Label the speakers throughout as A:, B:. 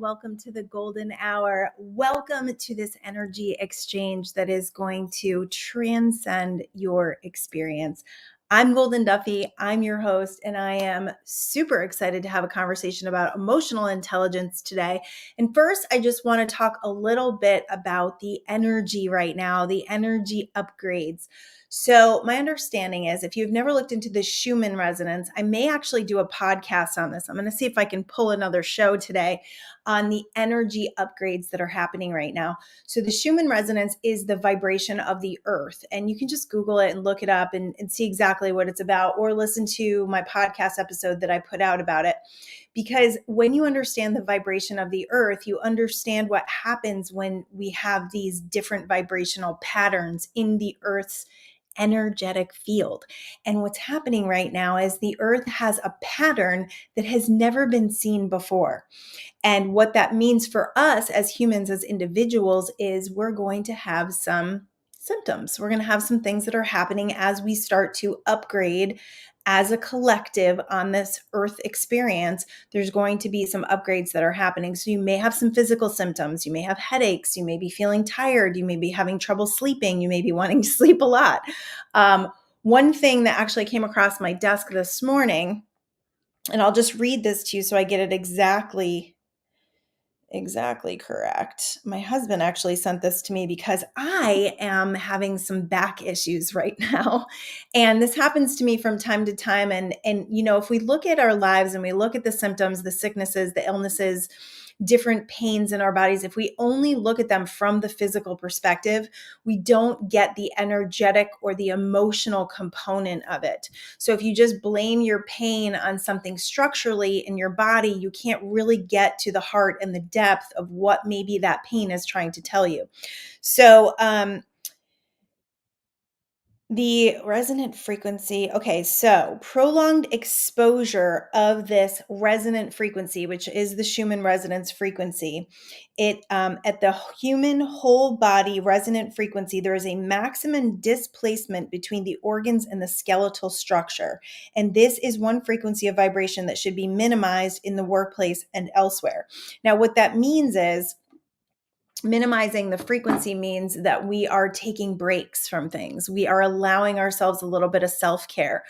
A: welcome to the Golden Hour. Welcome to this energy exchange that is going to transcend your experience. I'm Golden Duffy. I'm your host, and I am super excited to have a conversation about emotional intelligence today. And first, I just want to talk a little bit about the energy right now, the energy upgrades. So my understanding is if you've never looked into the Schumann resonance, I may actually do a podcast on this. I'm going to see if I can pull another show today on the energy upgrades that are happening right now. So the Schumann resonance is the vibration of the earth. And you can just Google it and look it up and see exactly what it's about, or listen to my podcast episode that I put out about it. Because when you understand the vibration of the earth, you understand what happens when we have these different vibrational patterns in the earth's energetic field. And what's happening right now is the earth has a pattern that has never been seen before. And what that means for us as humans, as individuals, is we're going to have some symptoms. We're going to have some things that are happening as we start to upgrade as a collective on this earth experience. There's going to be some upgrades that are happening. So you may have some physical symptoms. You may have headaches. You may be feeling tired. You may be having trouble sleeping. You may be wanting to sleep a lot. One thing that actually came across my desk this morning, and I'll just read this to you so I get it exactly correct. My husband actually sent this to me because I am having some back issues right now. And this happens to me from time to time. And if we look at our lives and we look at the symptoms, the sicknesses, the illnesses, different pains in our bodies, if we only look at them from the physical perspective, we don't get the energetic or the emotional component of it. So if you just blame your pain on something structurally in your body, you can't really get to the heart and the depth of what maybe that pain is trying to tell you. So, the resonant frequency. Okay, so prolonged exposure of this resonant frequency, which is the Schumann resonance frequency, it at the human whole body resonant frequency, there is a maximum displacement between the organs and the skeletal structure. And this is one frequency of vibration that should be minimized in the workplace and elsewhere. Now, what that means is, minimizing the frequency means that we are taking breaks from things. We are allowing ourselves a little bit of self-care,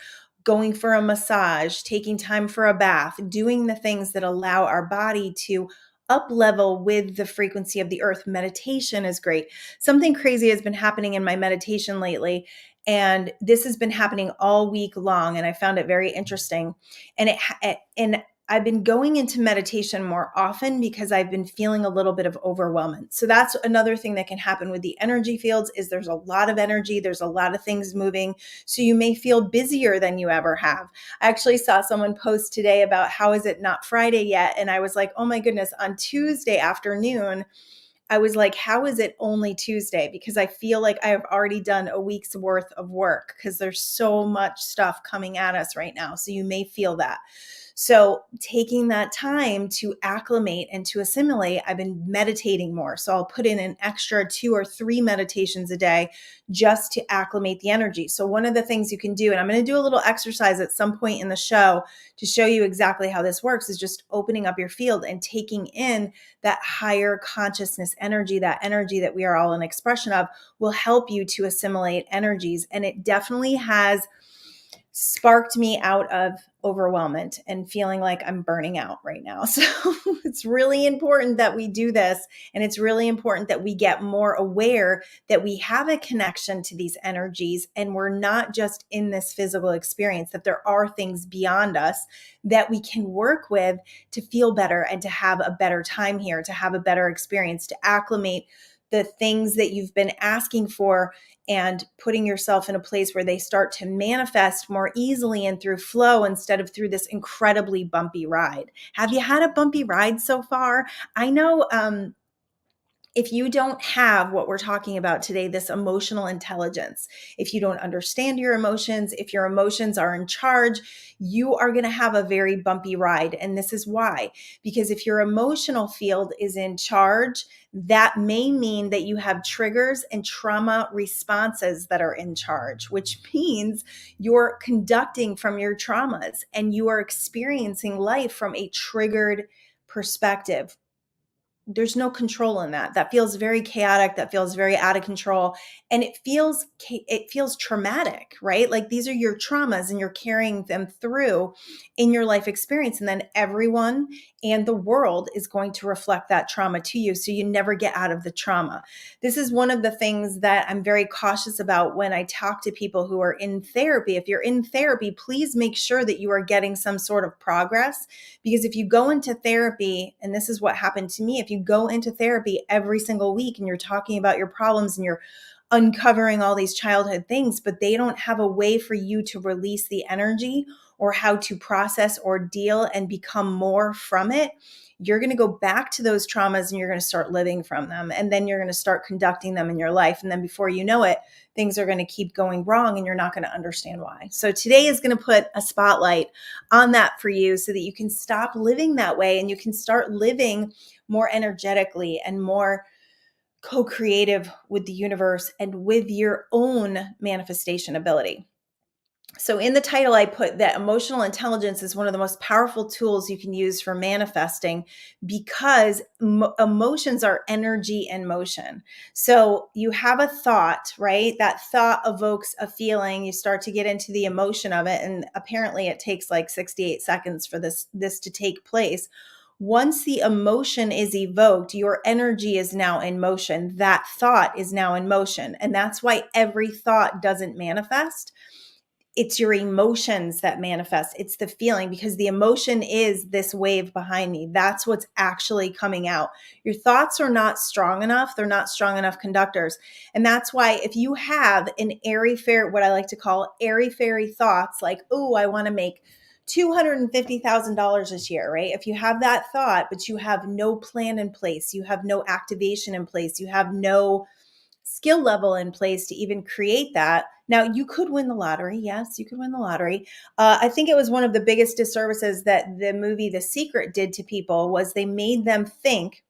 A: going for a massage, taking time for a bath, doing the things that allow our body to up level with the frequency of the earth. Meditation is great. Something crazy has been happening in my meditation lately, and this has been happening all week long, and I found it very interesting. And I've been going into meditation more often because I've been feeling a little bit of overwhelmment. So that's another thing that can happen with the energy fields is there's a lot of energy. There's a lot of things moving. So you may feel busier than you ever have. I actually saw someone post today about how is it not Friday yet? And I was like, oh my goodness, on Tuesday afternoon, I was like, how is it only Tuesday? Because I feel like I have already done a week's worth of work because there's so much stuff coming at us right now. So you may feel that. So taking that time to acclimate and to assimilate, I've been meditating more. So I'll put in an extra 2 or 3 meditations a day just to acclimate the energy. So one of the things you can do, and I'm going to do a little exercise at some point in the show to show you exactly how this works, is just opening up your field and taking in that higher consciousness energy, that energy that we are all an expression of, will help you to assimilate energies. And it definitely has sparked me out of overwhelmment and feeling like I'm burning out right now. So it's really important that we do this. And it's really important that we get more aware that we have a connection to these energies and we're not just in this physical experience, that there are things beyond us that we can work with to feel better and to have a better time here, to have a better experience, to acclimate the things that you've been asking for and putting yourself in a place where they start to manifest more easily and through flow instead of through this incredibly bumpy ride. Have you had a bumpy ride so far? I know if you don't have what we're talking about today, this emotional intelligence, if you don't understand your emotions, if your emotions are in charge, you are going to have a very bumpy ride. And this is why, because if your emotional field is in charge, that may mean that you have triggers and trauma responses that are in charge, which means you're conducting from your traumas and you are experiencing life from a triggered perspective. there's no control in that. That feels very chaotic. That feels very out of control. And it feels traumatic, right? Like these are your traumas and you're carrying them through in your life experience. And then everyone and the world is going to reflect that trauma to you. So you never get out of the trauma. This is one of the things that I'm very cautious about when I talk to people who are in therapy. If you're in therapy, please make sure that you are getting some sort of progress. Because if you go into therapy, and this is what happened to me, if you go into therapy every single week and you're talking about your problems and you're uncovering all these childhood things, but they don't have a way for you to release the energy or how to process or deal and become more from it, you're going to go back to those traumas and you're going to start living from them. And then you're going to start conducting them in your life. And then before you know it, things are going to keep going wrong and you're not going to understand why. So today is going to put a spotlight on that for you so that you can stop living that way and you can start living more energetically and more co-creative with the universe and with your own manifestation ability. So in the title, I put that emotional intelligence is one of the most powerful tools you can use for manifesting because emotions are energy and motion. So you have a thought, right? That thought evokes a feeling. You start to get into the emotion of it. And apparently it takes like 68 seconds for this to take place. Once the emotion is evoked, your energy is now in motion. That thought is now in motion. And that's why every thought doesn't manifest. It's your emotions that manifest. It's the feeling, because the emotion is this wave behind me. That's what's actually coming out. Your thoughts are not strong enough. They're not strong enough conductors. And that's why if you have an airy fairy, what I like to call airy fairy thoughts, like, oh, I want to make $250,000 this year, right? If you have that thought, but you have no plan in place, you have no activation in place, you have no skill level in place to even create that. Now, you could win the lottery. Yes, you could win the lottery. I think it was one of the biggest disservices that the movie The Secret did to people was they made them think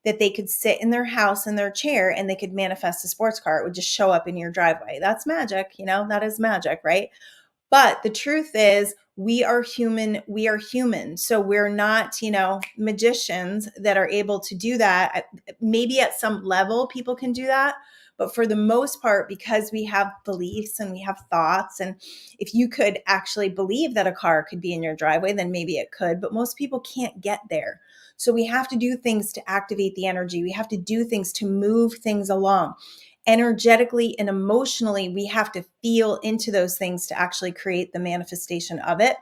A: that they could sit in their house in their chair and they could manifest a sports car. It would just show up in your driveway. That's magic. That is magic, right? But the truth is, we are human. We are human. So we're not, magicians that are able to do that. Maybe at some level, people can do that. But for the most part, because we have beliefs and we have thoughts, and if you could actually believe that a car could be in your driveway, then maybe it could. But most people can't get there. So we have to do things to activate the energy. We have to do things to move things along energetically and emotionally. We have to feel into those things to actually create the manifestation of it.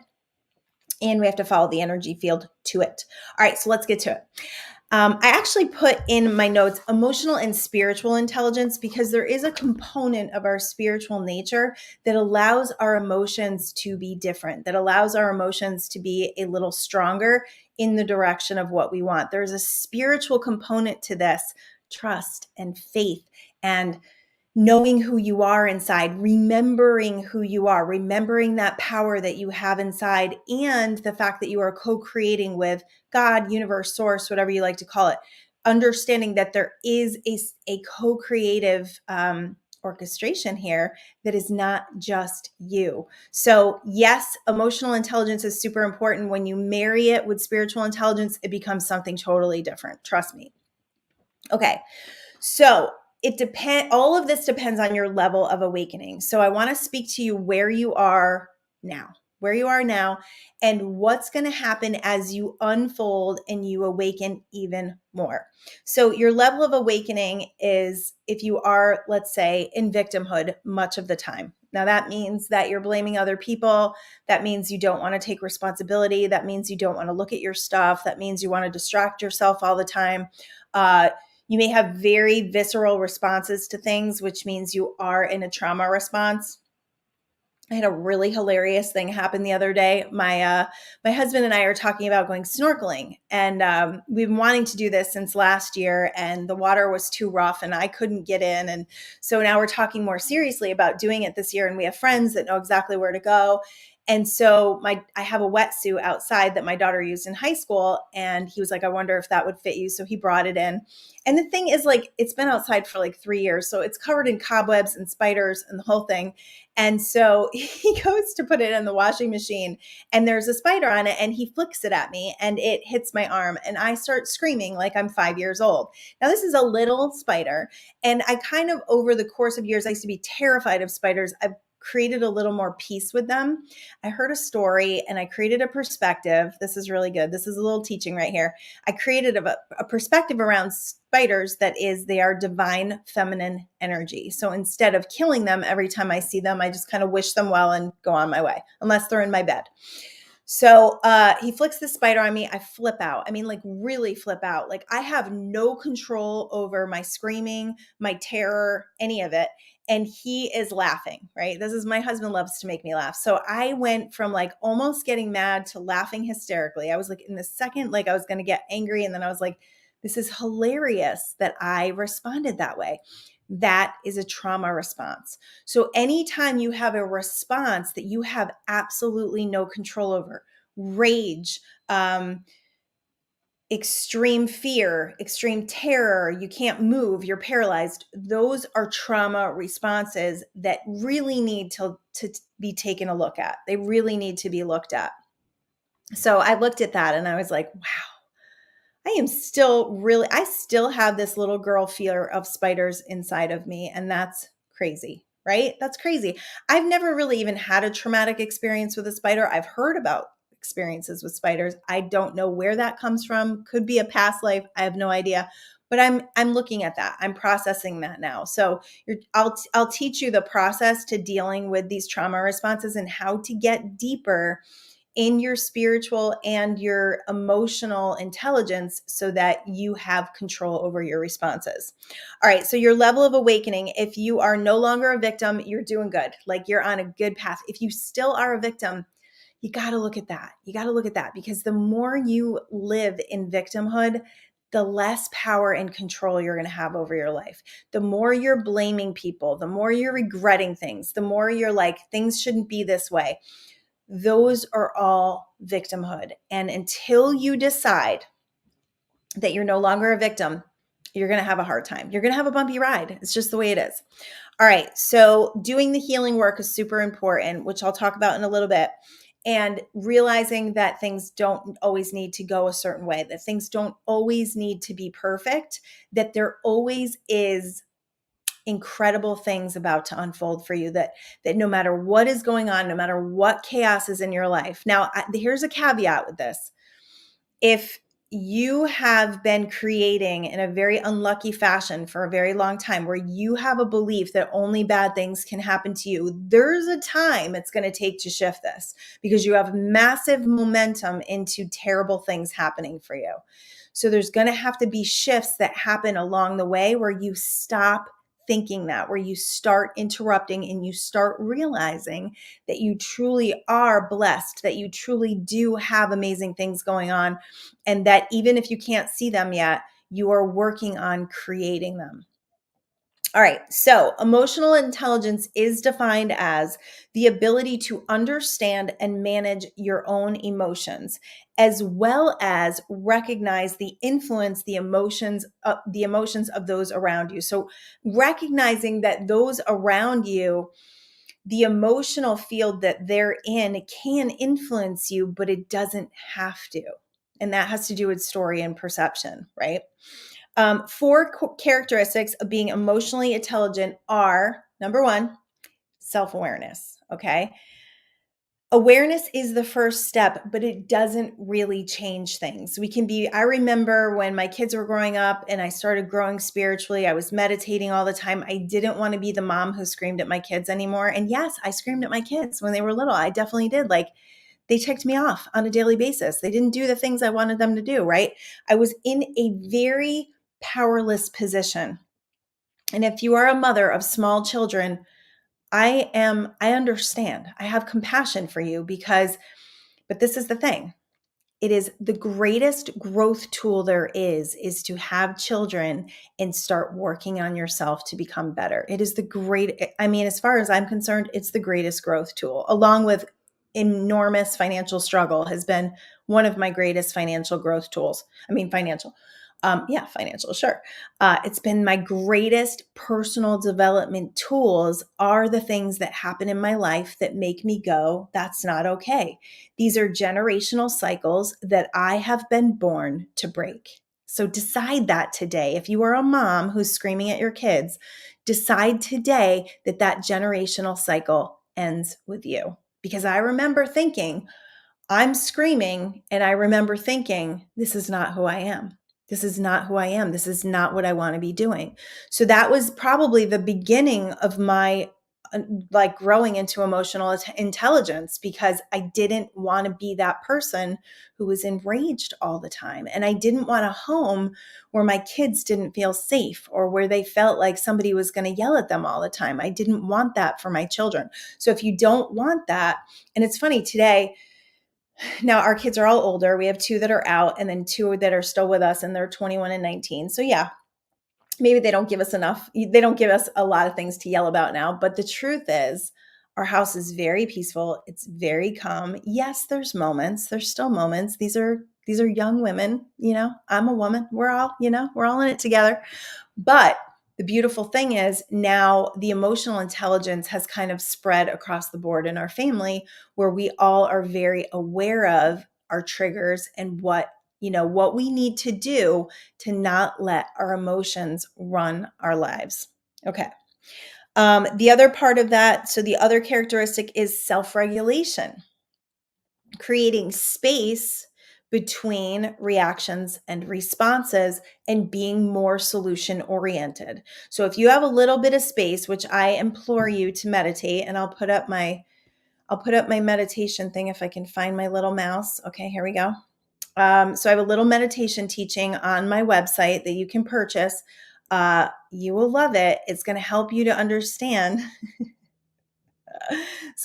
A: And we have to follow the energy field to it. All right, so let's get to it. I actually put in my notes emotional and spiritual intelligence because there is a component of our spiritual nature that allows our emotions to be different, that allows our emotions to be a little stronger in the direction of what we want. There's a spiritual component to this, trust and faith and knowing who you are inside, remembering who you are, remembering that power that you have inside, and the fact that you are co-creating with God, universe, source, whatever you like to call it, understanding that there is a co-creative orchestration here that is not just you. So yes, emotional intelligence is super important. When you marry it with spiritual intelligence, it becomes something totally different. Trust me. Okay. So all of this depends on your level of awakening. So I want to speak to you where you are now, and what's going to happen as you unfold and you awaken even more. So your level of awakening is if you are, let's say, in victimhood much of the time. Now that means that you're blaming other people. That means you don't want to take responsibility. That means you don't want to look at your stuff. That means you want to distract yourself all the time. You may have very visceral responses to things, which means you are in a trauma response. I had a really hilarious thing happen the other day. My husband and I are talking about going snorkeling, and we've been wanting to do this since last year, and the water was too rough and I couldn't get in. And so now we're talking more seriously about doing it this year, and we have friends that know exactly where to go. And so I have a wetsuit outside that my daughter used in high school. And he was like, I wonder if that would fit you. So he brought it in. And the thing is, like, it's been outside for like 3 years. So it's covered in cobwebs and spiders and the whole thing. And so he goes to put it in the washing machine and there's a spider on it and he flicks it at me and it hits my arm and I start screaming like I'm 5 years old. Now, this is a little spider. And I kind of, over the course of years, I used to be terrified of spiders. I've created a little more peace with them. I heard a story and I created a perspective. This is really good. This is a little teaching right here. I created a perspective around spiders that is, they are divine feminine energy. So instead of killing them every time I see them, I just kind of wish them well and go on my way, unless they're in my bed. So he flicks the spider on me. I flip out. I mean, like really flip out. Like I have no control over my screaming, my terror, any of it. And he is laughing, right? This is, my husband loves to make me laugh. So I went from like almost getting mad to laughing hysterically. I was like in the second, like I was going to get angry. And then I was like, this is hilarious that I responded that way. That is a trauma response. So anytime you have a response that you have absolutely no control over, rage, extreme fear, extreme terror, you can't move, you're paralyzed, those are trauma responses that really need to be taken a look at. They really need to be looked at. So I looked at that and I was like, wow. I still have this little girl fear of spiders inside of me. And that's crazy, right? That's crazy. I've never really even had a traumatic experience with a spider. I've heard about experiences with spiders. I don't know where that comes from. Could be a past life. I have no idea. But I'm looking at that. I'm processing that now. So I'll teach you the process to dealing with these trauma responses and how to get deeper in your spiritual and your emotional intelligence so that you have control over your responses. All right. So your level of awakening, if you are no longer a victim, you're doing good. Like you're on a good path. If you still are a victim, you got to look at that. You got to look at that because the more you live in victimhood, the less power and control you're going to have over your life. The more you're blaming people, the more you're regretting things, the more you're like, things shouldn't be this way. Those are all victimhood. And until you decide that you're no longer a victim, you're going to have a hard time. You're going to have a bumpy ride. It's just the way it is. All right. So doing the healing work is super important, which I'll talk about in a little bit. And realizing that things don't always need to go a certain way, that things don't always need to be perfect, that there always is incredible things about to unfold for you, that no matter what is going on, no matter what chaos is in your life. Now, here's a caveat with this. If you have been creating in a very unlucky fashion for a very long time, where you have a belief that only bad things can happen to you, there's a time it's going to take to shift this because you have massive momentum into terrible things happening for you. So there's going to have to be shifts that happen along the way where you stop thinking that, where you start interrupting and you start realizing that you truly are blessed, that you truly do have amazing things going on, and that even if you can't see them yet, you are working on creating them. All right, so emotional intelligence is defined as the ability to understand and manage your own emotions, as well as recognize the influence, the emotions of those around you. So recognizing that those around you, the emotional field that they're in, can influence you, but it doesn't have to. And that has to do with story and perception, right? Four characteristics of being emotionally intelligent are, number one, self-awareness. Okay. Awareness is the first step, but it doesn't really change things. I remember when my kids were growing up and I started growing spiritually, I was meditating all the time. I didn't want to be the mom who screamed at my kids anymore. And yes, I screamed at my kids when they were little. I definitely did. Like, they ticked me off on a daily basis. They didn't do the things I wanted them to do, right? I was in a very powerless position. And if you are a mother of small children, I understand. I have compassion for you but this is the thing. It is the greatest growth tool there is to have children and start working on yourself to become better. It is as far as I'm concerned, it's the greatest growth tool, along with enormous financial struggle has been one of my greatest financial growth tools. I mean, financial. Financial, sure. It's been my greatest personal development tools are the things that happen in my life that make me go, that's not okay. These are generational cycles that I have been born to break. So decide that today. If you are a mom who's screaming at your kids, decide today that that generational cycle ends with you. Because I remember thinking, I'm screaming, and I remember thinking, this is not who I am. This is not who I am. This is not what I want to be doing. So that was probably the beginning of my like growing into emotional intelligence, because I didn't want to be that person who was enraged all the time. And I didn't want a home where my kids didn't feel safe or where they felt like somebody was going to yell at them all the time. I didn't want that for my children. So if you don't want that, and it's funny today, now our kids are all older. We have 2 that are out and then 2 that are still with us, and they're 21 and 19. So yeah, maybe they don't give us enough. They don't give us a lot of things to yell about now, but the truth is our house is very peaceful. It's very calm. Yes, there's moments. There's still moments. These are young women, I'm a woman. We're all in it together. But the beautiful thing is now the emotional intelligence has kind of spread across the board in our family, where we all are very aware of our triggers and what we need to do to not let our emotions run our lives. Okay. The other part of that, so the other characteristic is self-regulation, creating space between reactions and responses and being more solution oriented. So if you have a little bit of space, which I implore you to meditate, and I'll put up my meditation thing if I can find my little mouse. Okay, here we go. So I have a little meditation teaching on my website that you can purchase. You will love it. It's going to help you to understand.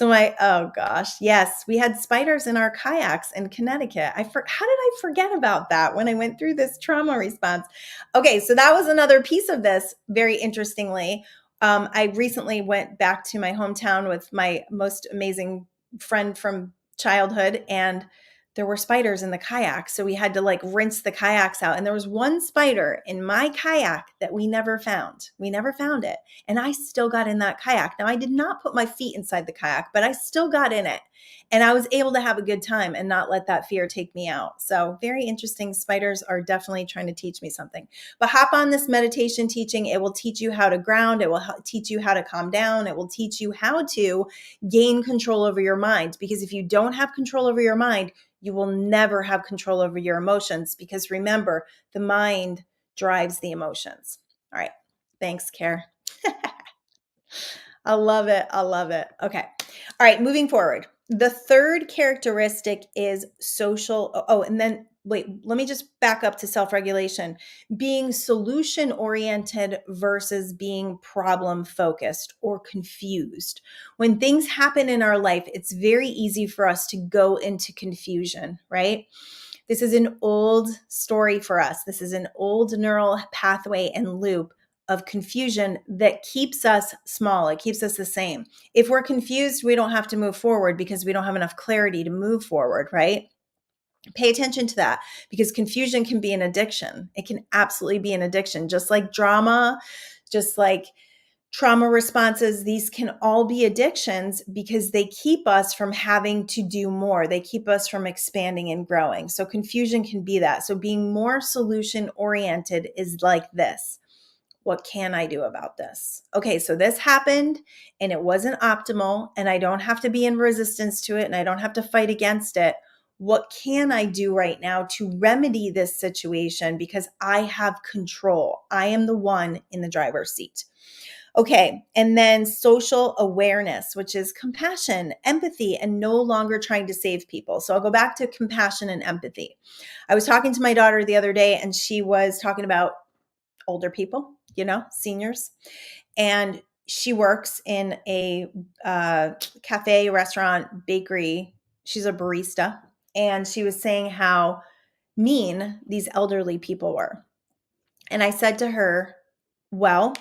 A: Oh gosh, yes, we had spiders in our kayaks in Connecticut. How did I forget about that when I went through this trauma response? Okay, so that was another piece of this. Very interestingly, I recently went back to my hometown with my most amazing friend from childhood, and there were spiders in the kayak. So we had to like rinse the kayaks out. And there was one spider in my kayak that we never found. We never found it. And I still got in that kayak. Now, I did not put my feet inside the kayak, but I still got in it. And I was able to have a good time and not let that fear take me out. So very interesting. Spiders are definitely trying to teach me something. But hop on this meditation teaching. It will teach you how to ground. It will teach you how to calm down. It will teach you how to gain control over your mind. Because if you don't have control over your mind, you will never have control over your emotions, because remember, the mind drives the emotions. All right. Thanks, Care. I love it. I love it. Okay. All right. Moving forward. The third characteristic is social. Oh, and then wait, let me just back up to self-regulation. Being solution-oriented versus being problem-focused or confused. When things happen in our life, it's very easy for us to go into confusion, right? This is an old story for us. This is an old neural pathway and loop of confusion that keeps us small. It keeps us the same. If we're confused, we don't have to move forward because we don't have enough clarity to move forward, right? Pay attention to that, because confusion can be an addiction. It can absolutely be an addiction, just like drama, just like trauma responses. These can all be addictions because they keep us from having to do more. They keep us from expanding and growing. So confusion can be that. So being more solution oriented is like this. What can I do about this? Okay, so this happened and it wasn't optimal, and I don't have to be in resistance to it, and I don't have to fight against it. What can I do right now to remedy this situation? Because I have control. I am the one in the driver's seat. Okay, and then social awareness, which is compassion, empathy, and no longer trying to save people. So I'll go back to compassion and empathy. I was talking to my daughter the other day, and she was talking about older people, seniors. And she works in a cafe, restaurant, bakery. She's a barista. And she was saying how mean these elderly people were. And I said to her, well,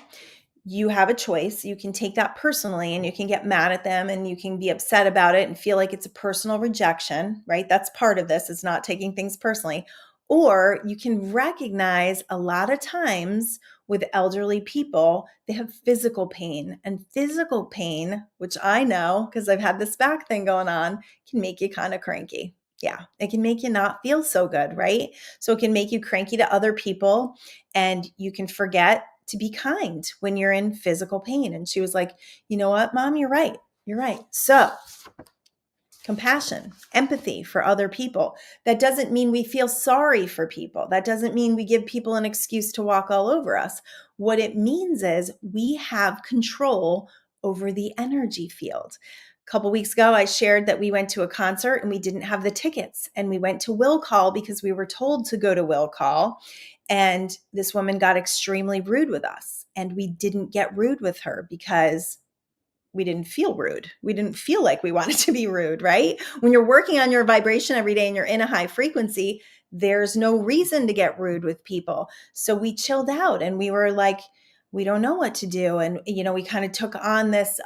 A: you have a choice. You can take that personally and you can get mad at them and you can be upset about it and feel like it's a personal rejection, right? That's part of this. It's not taking things personally. Or you can recognize a lot of times with elderly people, they have physical pain, and physical pain, which I know because I've had this back thing going on, can make you kind of cranky. Yeah, it can make you not feel so good, right? So it can make you cranky to other people and you can forget to be kind when you're in physical pain. And she was like, you know what, Mom, you're right. You're right. So compassion, empathy for other people. That doesn't mean we feel sorry for people. That doesn't mean we give people an excuse to walk all over us. What it means is we have control over the energy field. A couple weeks ago, I shared that we went to a concert and we didn't have the tickets. And we went to Will Call because we were told to go to Will Call. And this woman got extremely rude with us. And we didn't get rude with her because we didn't feel rude. We didn't feel like we wanted to be rude, right? When you're working on your vibration every day and you're in a high frequency, there's no reason to get rude with people. So we chilled out and we were like, we don't know what to do. And, we kind of took on this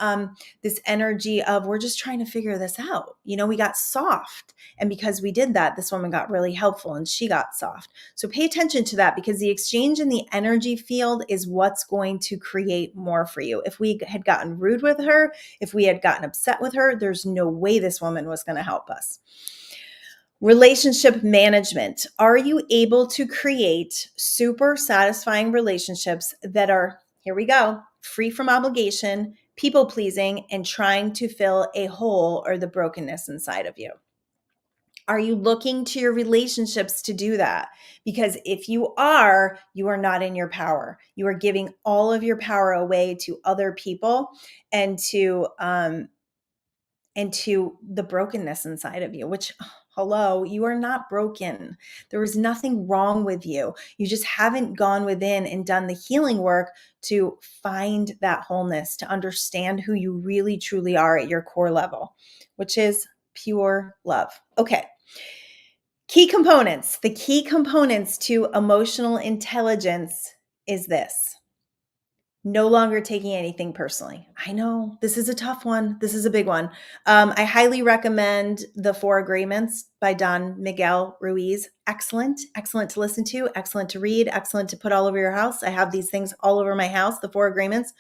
A: energy of we're just trying to figure this out. We got soft. And because we did that, this woman got really helpful and she got soft. So pay attention to that because the exchange in the energy field is what's going to create more for you. If we had gotten rude with her, if we had gotten upset with her, there's no way this woman was going to help us. Relationship management. Are you able to create super satisfying relationships that are, here we go, free from obligation, people pleasing, and trying to fill a hole or the brokenness inside of you? Are you looking to your relationships to do that? Because if you are not in your power. You are giving all of your power away to other people and to the brokenness inside of you, which, hello, you are not broken. There is nothing wrong with you. You just haven't gone within and done the healing work to find that wholeness, to understand who you really truly are at your core level, which is pure love. Okay. Key components. The key components to emotional intelligence is this. No longer taking anything personally. I know this is a tough one. This is a big one. I highly recommend The Four Agreements by Don Miguel Ruiz. Excellent, excellent to listen to, excellent to read, excellent to put all over your house. I have these things all over my house, The Four Agreements.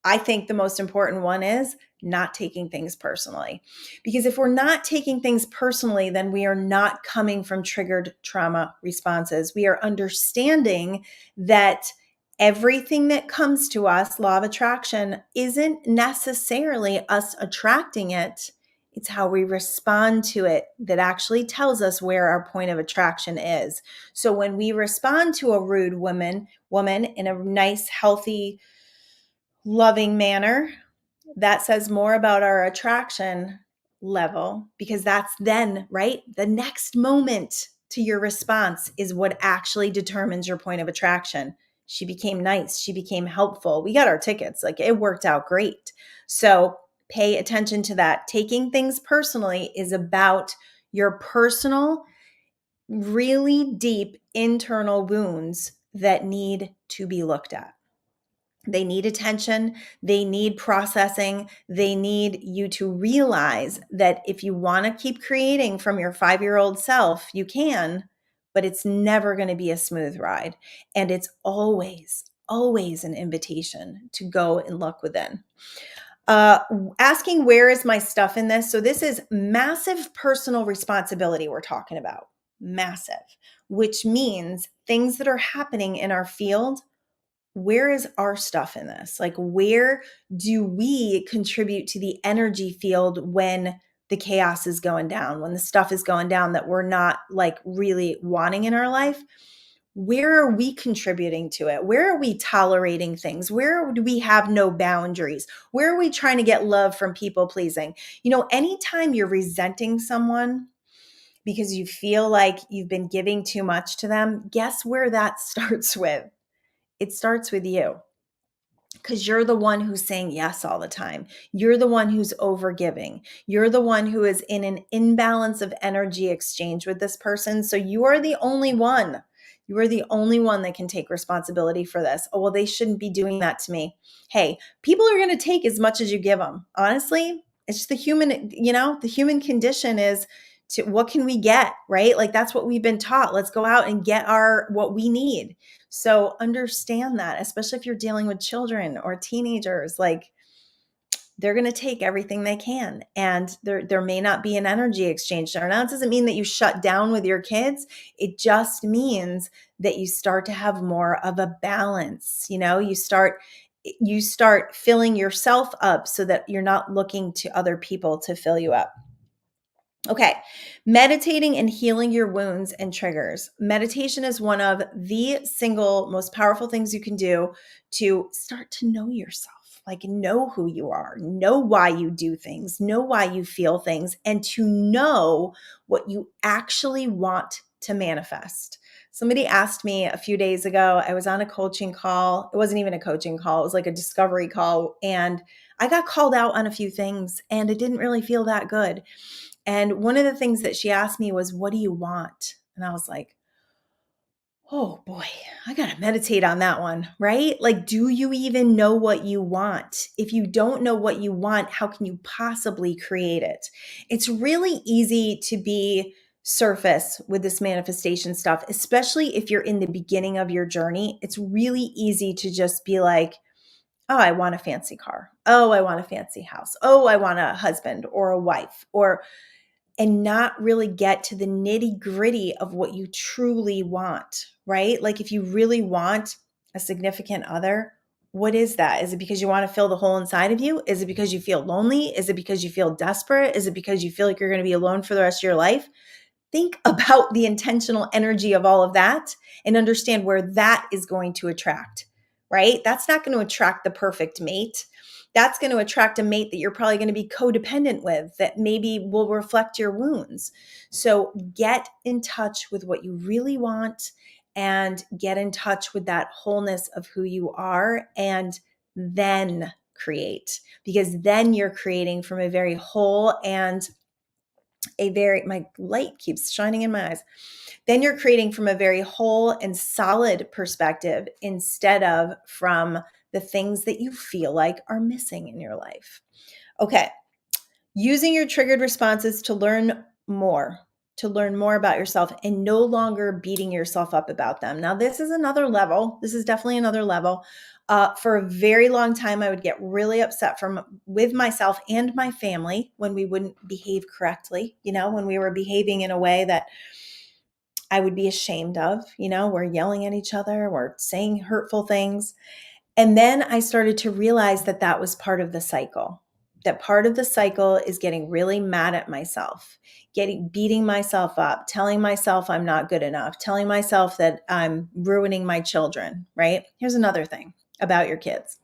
A: I think the most important one is not taking things personally. Because if we're not taking things personally, then we are not coming from triggered trauma responses. We are understanding that everything that comes to us, law of attraction, isn't necessarily us attracting it. It's how we respond to it that actually tells us where our point of attraction is. So when we respond to a rude woman in a nice, healthy, loving manner, that says more about our attraction level because that's then, right? The next moment to your response is what actually determines your point of attraction. She became nice. She became helpful. We got our tickets. Like it worked out great. So pay attention to that. Taking things personally is about your personal, really deep internal wounds that need to be looked at. They need attention. They need processing. They need you to realize that if you want to keep creating from your 5-year-old self, you can, but it's never going to be a smooth ride. And it's always, always an invitation to go and look within. Asking where is my stuff in this? So this is massive personal responsibility we're talking about. Massive, which means things that are happening in our field. Where is our stuff in this? Like, where do we contribute to the energy field when the chaos is going down, when the stuff is going down that we're not like really wanting in our life? Where are we contributing to it? Where are we tolerating things? Where do we have no boundaries? Where are we trying to get love from people pleasing? Anytime you're resenting someone because you feel like you've been giving too much to them, guess where that starts with? It starts with you. Because you're the one who's saying yes all the time. You're the one who's overgiving. You're the one who is in an imbalance of energy exchange with this person. So you are the only one You are the only one that can take responsibility for this. Oh, well, they shouldn't be doing that to me. Hey, people are going to take as much as you give them. Honestly, it's just the human, the human condition is to what can we get, right? Like that's what we've been taught. Let's go out and get what we need. So understand that, especially if you're dealing with children or teenagers, like they're going to take everything they can, and there may not be an energy exchange there. Now, it doesn't mean that you shut down with your kids. It just means that you start to have more of a balance. You start filling yourself up so that you're not looking to other people to fill you up. Okay, meditating and healing your wounds and triggers. Meditation is one of the single most powerful things you can do to start to know yourself, like know who you are, know why you do things, know why you feel things, and to know what you actually want to manifest. Somebody asked me a few days ago, I was on a coaching call. It wasn't even a coaching call, it was like a discovery call. And I got called out on a few things and it didn't really feel that good. And one of the things that she asked me was, what do you want? And I was like, oh boy, I got to meditate on that one, right? Like, do you even know what you want? If you don't know what you want, how can you possibly create it? It's really easy to be surface with this manifestation stuff, especially if you're in the beginning of your journey. It's really easy to just be like, oh, I want a fancy car. Oh, I want a fancy house. Oh, I want a husband or a wife, and not really get to the nitty gritty of what you truly want, right? Like if you really want a significant other, what is that? Is it because you want to fill the hole inside of you? Is it because you feel lonely? Is it because you feel desperate? Is it because you feel like you're going to be alone for the rest of your life? Think about the intentional energy of all of that and understand where that is going to attract, right? That's not going to attract the perfect mate. That's going to attract a mate that you're probably going to be codependent with, that maybe will reflect your wounds. So get in touch with what you really want and get in touch with that wholeness of who you are, and then create, because then you're creating from a very whole and my light keeps shining in my eyes. Then you're creating from a very whole and solid perspective instead of from the things that you feel like are missing in your life. Okay. Using your triggered responses to learn more about yourself and no longer beating yourself up about them. Now, this is another level. This is definitely another level. For a very long time, I would get really upset with myself and my family when we wouldn't behave correctly, when we were behaving in a way that I would be ashamed of, we're yelling at each other, we're saying hurtful things. And then I started to realize that that was part of the cycle. That part of the cycle is getting really mad at myself, beating myself up, telling myself I'm not good enough, telling myself that I'm ruining my children, right? Here's another thing about your kids.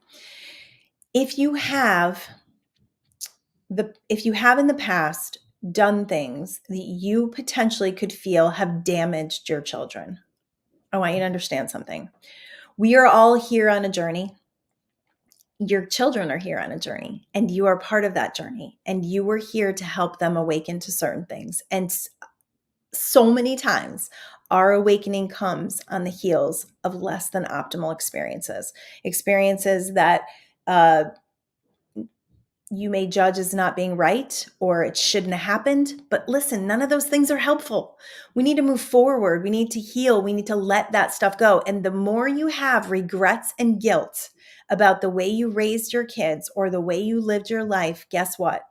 A: If you have in the past done things that you potentially could feel have damaged your children, I want you to understand something. We are all here on a journey. Your children are here on a journey, and you are part of that journey, and you were here to help them awaken to certain things. And so many times our awakening comes on the heels of less than optimal experiences that you may judge as not being right, or it shouldn't have happened. But listen, none of those things are helpful. We need to move forward. We need to heal. We need to let that stuff go. And the more you have regrets and guilt about the way you raised your kids or the way you lived your life, guess what?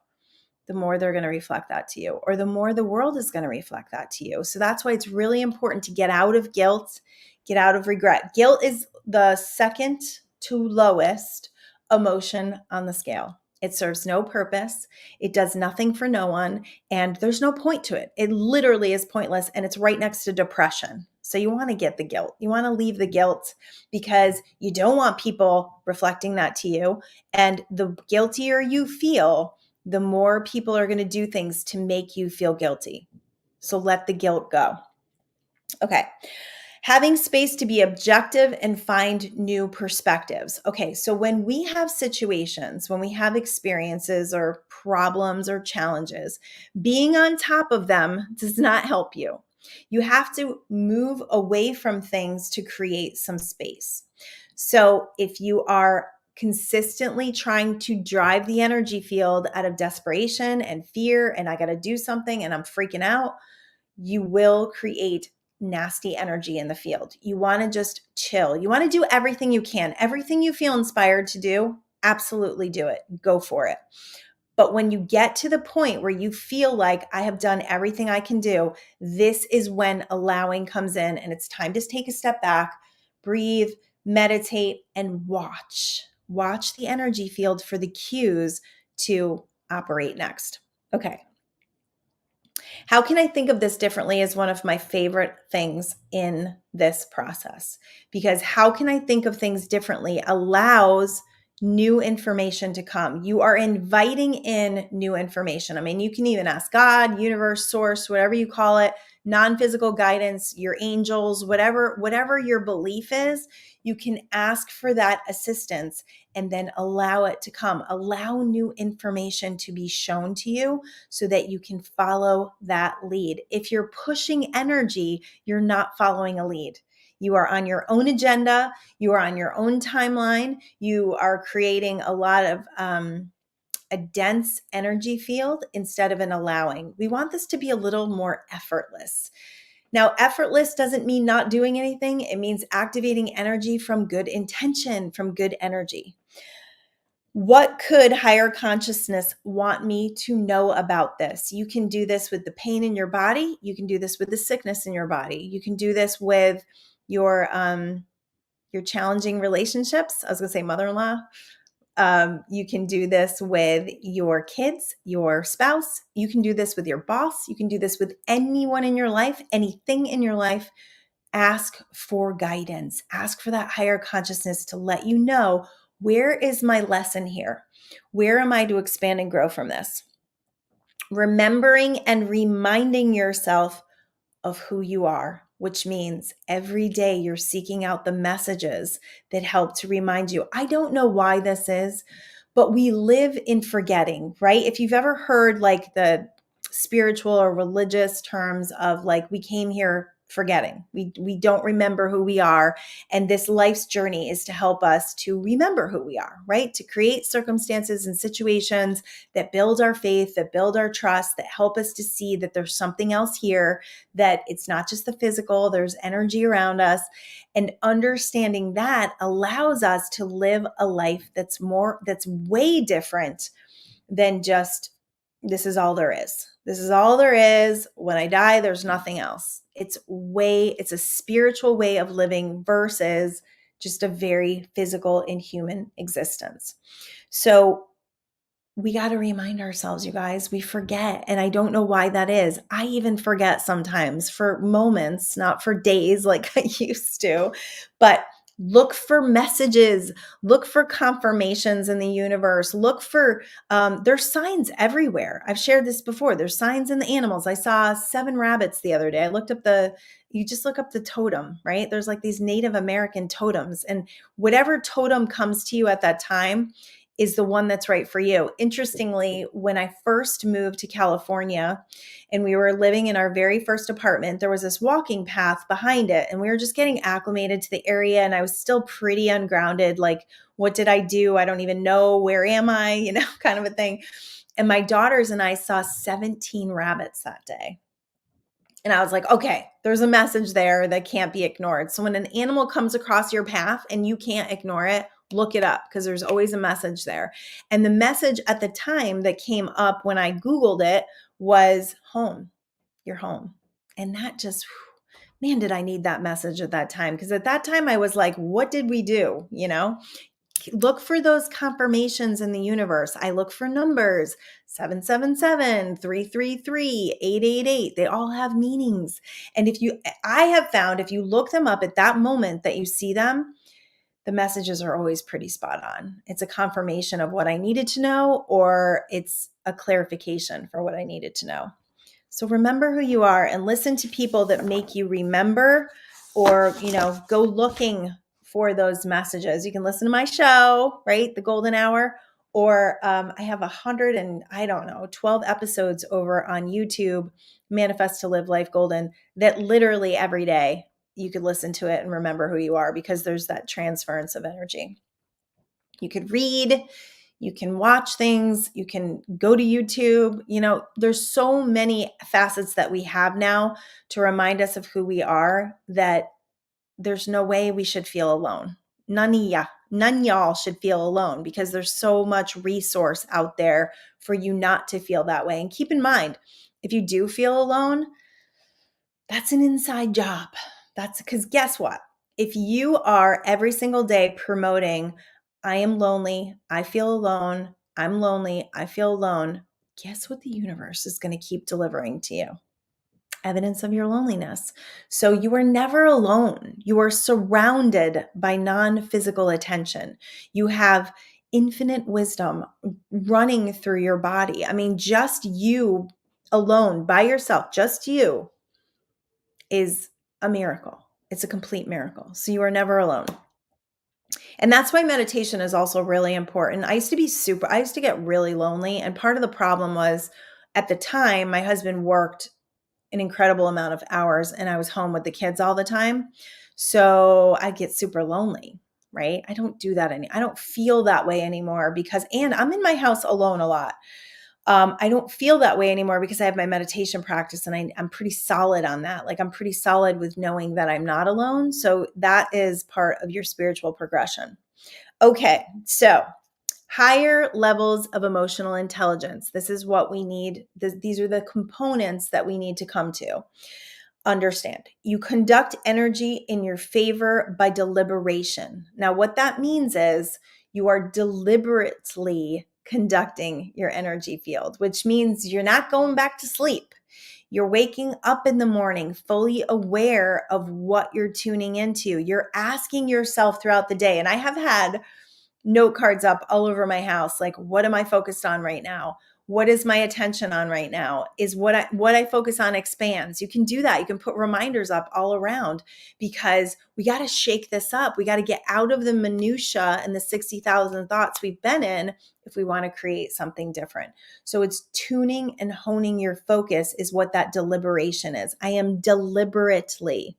A: The more they're going to reflect that to you, or the more the world is going to reflect that to you. So that's why it's really important to get out of guilt, get out of regret. Guilt is the second to lowest emotion on the scale. It serves no purpose. It does nothing for no one. And there's no point to it. It literally is pointless. And it's right next to depression. So you want to get the guilt. You want to leave the guilt because you don't want people reflecting that to you. And the guiltier you feel, the more people are going to do things to make you feel guilty. So let the guilt go. Okay. Having space to be objective and find new perspectives. Okay, so when we have situations, when we have experiences or problems or challenges, being on top of them does not help you. You have to move away from things to create some space. So if you are consistently trying to drive the energy field out of desperation and fear, and I got to do something and I'm freaking out, you will create nasty energy in the field. You want to just chill. You want to do everything you can. Everything you feel inspired to do, absolutely do it. Go for it. But when you get to the point where you feel like I have done everything I can do, this is when allowing comes in, and it's time to take a step back, breathe, meditate, and watch. Watch the energy field for the cues to operate next. Okay. How can I think of this differently is one of my favorite things in this process, because how can I think of things differently allows new information to come. You are inviting in new information. I mean, you can even ask God, universe, source, whatever you call it, non-physical guidance, your angels, whatever your belief is, you can ask for that assistance and then allow it to come. Allow new information to be shown to you so that you can follow that lead. If you're pushing energy, you're not following a lead. You are on your own agenda. You are on your own timeline. You are creating a lot of a dense energy field instead of an allowing. We want this to be a little more effortless. Now, effortless doesn't mean not doing anything. It means activating energy from good intention, from good energy. What could higher consciousness want me to know about this? You can do this with the pain in your body. You can do this with the sickness in your body. You can do this with your challenging relationships. I was going to say mother-in-law. You can do this with your kids, your spouse. You can do this with your boss. You can do this with anyone in your life, anything in your life. Ask for guidance. Ask for that higher consciousness to let you know, where is my lesson here? Where am I to expand and grow from this? Remembering and reminding yourself of who you are, which means every day you're seeking out the messages that help to remind you. I don't know why this is, but we live in forgetting, right? If you've ever heard like the spiritual or religious terms of like, we came here forgetting, we don't remember who we are, and this life's journey is to help us to remember who we are, right? To create circumstances and situations that build our faith, that build our trust, that help us to see that there's something else here, that it's not just the physical, there's energy around us. And understanding that allows us to live a life that's way different than just, this is all there is. This is all there is. When I die, there's nothing else. It's a spiritual way of living versus just a very physical and human existence. So we got to remind ourselves, you guys, we forget. And I don't know why that is. I even forget sometimes for moments, not for days like I used to, but look for messages, look for confirmations in the universe, look for, there's signs everywhere. I've shared this before. There's signs in the animals. I saw 7 rabbits the other day. I looked up you just look up the totem, right? There's like these Native American totems, and whatever totem comes to you at that time is the one that's right for you. Interestingly, when I first moved to California and we were living in our very first apartment, there was this walking path behind it, and we were just getting acclimated to the area, and I was still pretty ungrounded. Like, what did I do? I don't even know. Where am I? Kind of a thing. And my daughters and I saw 17 rabbits that day. And I was like, okay, there's a message there that can't be ignored. So when an animal comes across your path and you can't ignore it, look it up, because there's always a message there. And the message at the time that came up when I Googled it was home. You're home. And that just, man, did I need that message at that time? Because at that time I was like, what did we do? Look for those confirmations in the universe. I look for numbers, 777, 333, 888. They all have meanings. And I have found if you look them up at that moment that you see them, the messages are always pretty spot on. It's a confirmation of what I needed to know, or it's a clarification for what I needed to know. So remember who you are and listen to people that make you remember, or, go looking for those messages. You can listen to my show, right? The Golden Hour, Or I have 100 and I don't know, 12 episodes over on YouTube, Manifest to Live Life Golden, that literally every day you could listen to it and remember who you are, because there's that transference of energy. You could read, you can watch things, you can go to YouTube. There's so many facets that we have now to remind us of who we are, that there's no way we should feel alone. None y'all should feel alone, because there's so much resource out there for you not to feel that way. And keep in mind, if you do feel alone, that's an inside job. That's because guess what? If you are every single day promoting, I am lonely, I feel alone, I'm lonely, I feel alone, guess what the universe is going to keep delivering to you? Evidence of your loneliness. So you are never alone. You are surrounded by non-physical attention. You have infinite wisdom running through your body. I mean, just you alone by yourself, just you, is a miracle. It's a complete miracle. So you are never alone. And that's why meditation is also really important. I used to get really lonely. And part of the problem was, at the time, my husband worked an incredible amount of hours and I was home with the kids all the time. So I get super lonely, right? I don't do that I don't feel that way anymore, and I'm in my house alone a lot. I don't feel that way anymore because I have my meditation practice, and I'm pretty solid on that. Like, I'm pretty solid with knowing that I'm not alone. So that is part of your spiritual progression. Okay. So higher levels of emotional intelligence. This is what we need. These are the components that we need to come to understand. You conduct energy in your favor by deliberation. Now, what that means is you are deliberately conducting your energy field, which means you're not going back to sleep. You're waking up in the morning fully aware of what you're tuning into. You're asking yourself throughout the day. And I have had note cards up all over my house. Like, what am I focused on right now? What is my attention on right now? Is what I focus on expands. You can do that. You can put reminders up all around, because we got to shake this up. We got to get out of the minutia and the 60,000 thoughts we've been in if we want to create something different. So it's tuning and honing your focus is what that deliberation is. I am deliberately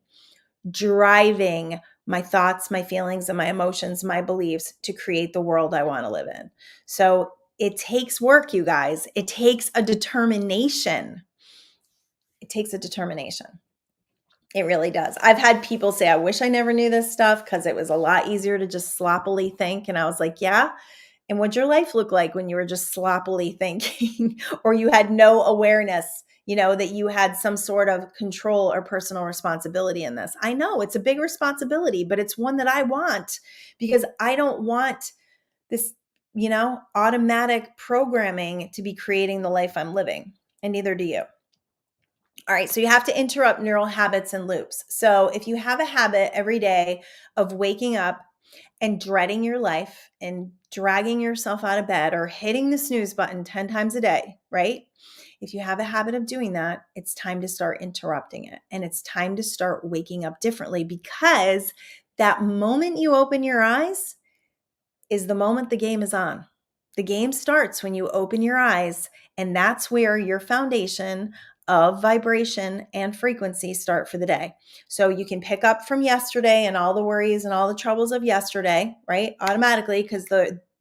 A: driving my thoughts, my feelings, and my emotions, my beliefs to create the world I want to live in. So it takes work, you guys. It takes a determination. It takes a determination. It really does. I've had people say, I wish I never knew this stuff, because it was a lot easier to just sloppily think. And I was like, yeah. And what'd your life look like when you were just sloppily thinking or you had no awareness, that you had some sort of control or personal responsibility in this? I know it's a big responsibility, but it's one that I want, because I don't want this, automatic programming to be creating the life I'm living. And neither do you. All right, so you have to interrupt neural habits and loops. So if you have a habit every day of waking up and dreading your life and dragging yourself out of bed or hitting the snooze button 10 times a day, right? If you have a habit of doing that, it's time to start interrupting it. And it's time to start waking up differently, because that moment you open your eyes is the moment the game is on. The game starts when you open your eyes, and that's where your foundation of vibration and frequency start for the day. So you can pick up from yesterday and all the worries and all the troubles of yesterday, right? Automatically, because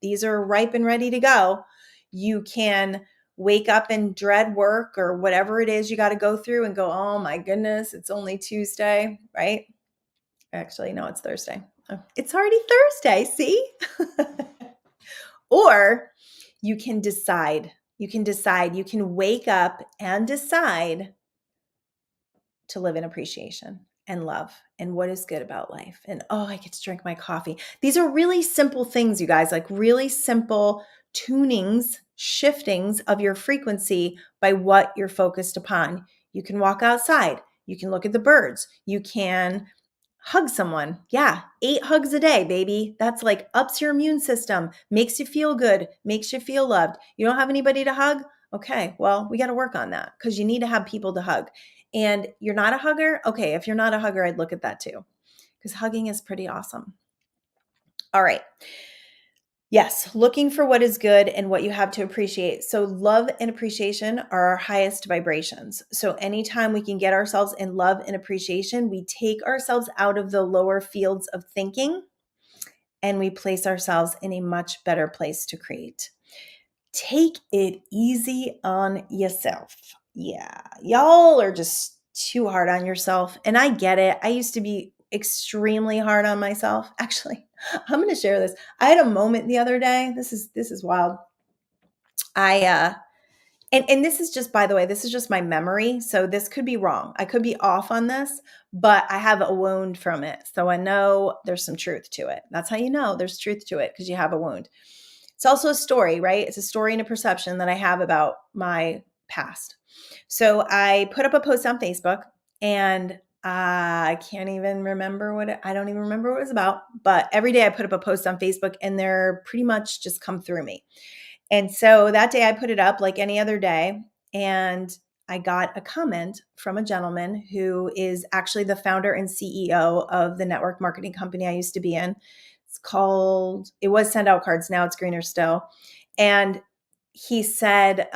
A: these are ripe and ready to go. You can wake up and dread work or whatever it is you got to go through and go, oh my goodness, it's only Tuesday, right? Actually, no, it's Thursday. Oh, it's already Thursday, see? Or you can decide. You can wake up and decide to live in appreciation and love and what is good about life. And I get to drink my coffee. These are really simple things, you guys, like really simple tunings, shiftings of your frequency by what you're focused upon. You can walk outside. You can look at the birds. You can hug someone. Yeah, 8 hugs a day, baby. That's like ups your immune system, makes you feel good, makes you feel loved. You don't have anybody to hug? Okay, well, we got to work on that, because you need to have people to hug. And you're not a hugger? Okay, if you're not a hugger, I'd look at that too, because hugging is pretty awesome. All right. Yes, looking for what is good and what you have to appreciate. So, love and appreciation are our highest vibrations. So, anytime we can get ourselves in love and appreciation, we take ourselves out of the lower fields of thinking and we place ourselves in a much better place to create. Take it easy on yourself. Yeah, y'all are just too hard on yourself. And I get it. I used to be extremely hard on myself. Actually, I'm going to share this. I had a moment the other day. This is wild. I and this is just, by the way, this is just my memory. So this could be wrong. I could be off on this, but I have a wound from it. So I know there's some truth to it. That's how you know there's truth to it, because you have a wound. It's also a story, right? It's a story and a perception that I have about my past. So I put up a post on Facebook, and I can't even remember I don't even remember what it was about, but every day I put up a post on Facebook and they're pretty much just come through me. And so that day I put it up like any other day, and I got a comment from a gentleman who is actually the founder and CEO of the network marketing company I used to be in. It was Send Out Cards. Now it's Greener Still. And he said,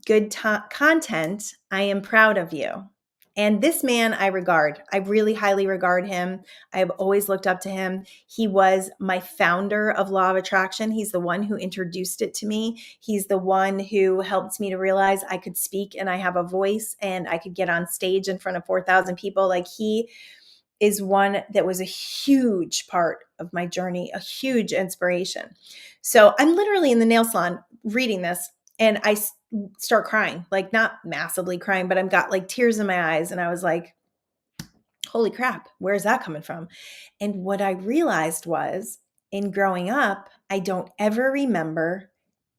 A: good content. I am proud of you. And this man I regard. I really highly regard him. I've always looked up to him. He was my founder of Law of Attraction. He's the one who introduced it to me. He's the one who helped me to realize I could speak and I have a voice and I could get on stage in front of 4,000 people. Like, he is one that was a huge part of my journey, a huge inspiration. So I'm literally in the nail salon reading this, and I start crying, like not massively crying, but I've got like tears in my eyes. And I was like, holy crap, where's that coming from? And what I realized was, in growing up, I don't ever remember